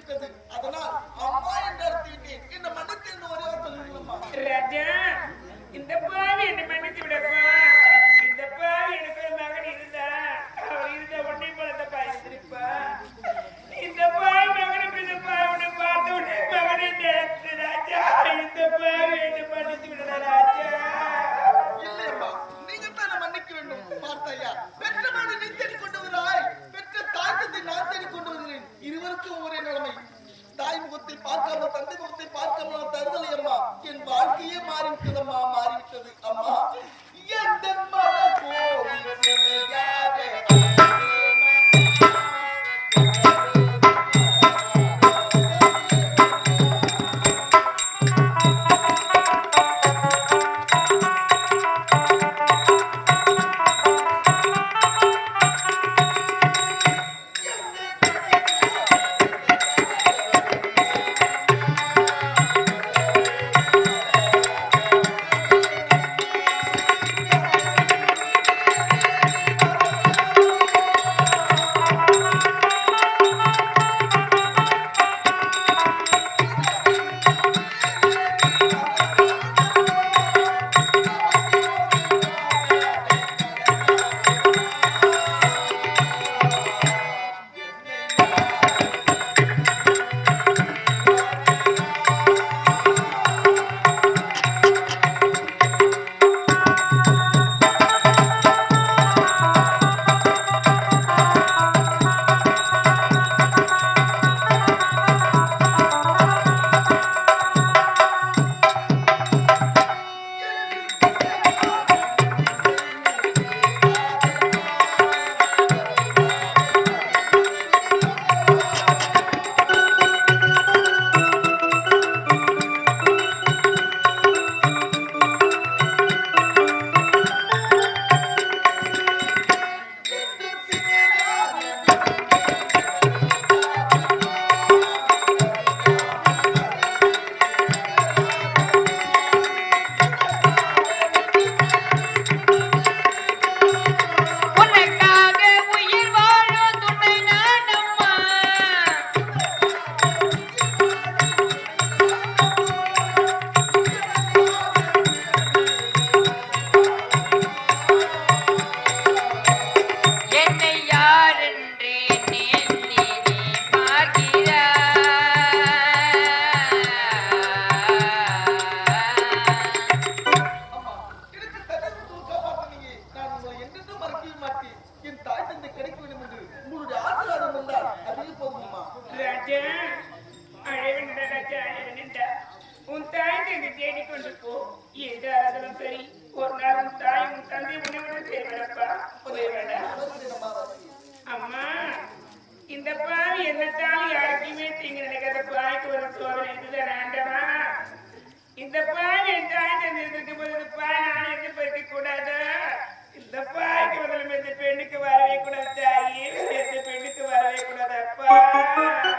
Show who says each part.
Speaker 1: விட்டது. அதனால் அம்மா என்று அழைத்துவிட்டேன். என்ன மன்னித்து என்று ஒரே சொல்லுங்கம்மா.
Speaker 2: ராஜா, இந்த பாவி என்ன மன்னித்து விடப்பா. இந்த பாவி எனக்கு ஒரு மகன் இருந்தா அவர் இருந்த ஒன்றை போலத்தை பாய்ந்திருப்பா. இந்த பாவி மகனுக்கு இந்த பாவனை பார்த்த உடனே மகனை நினைத்து ராஜா, இந்த பாவி என்ன மன்னித்து விடல ராஜா.
Speaker 1: இல்லையம்மா, நீங்க தான் மன்னிக்க வேண்டும். பார்த்தாயா, பெற்ற மகனை நீ தேடி கொண்டு வருகிறாய், பெற்ற தாக்கத்தை நான் தேடி கொண்டு வருகிறேன். இருவருக்கும் ஒரே நிலைமை. தாய் முகத்தை பார்க்காம தந்தை முகத்தை பார்க்காம தருதலை அம்மா. என் வாழ்க்கையே மாறிவிட்டதம்மா, மாறிவிட்டது அம்மா. எந்த மன கோவில் நிலையாக
Speaker 2: இந்த பாவி என்னத்தாலும் யாருக்குமே தீங்கு நினைக்காத பாய்க்கு ஒரு சோதனை இதுதான் ஆண்டவா. இந்த பாவி என் தாய் தந்திருக்கும் போது இந்த பாய் நான் எந்த பறிக்க கூடாது. இந்த பாய்க்கு முதல்ல இந்த பெண்ணுக்கு வரவே கூடாது. தாயி எந்த பெண்ணுக்கு வரவே கூடாது அப்பா.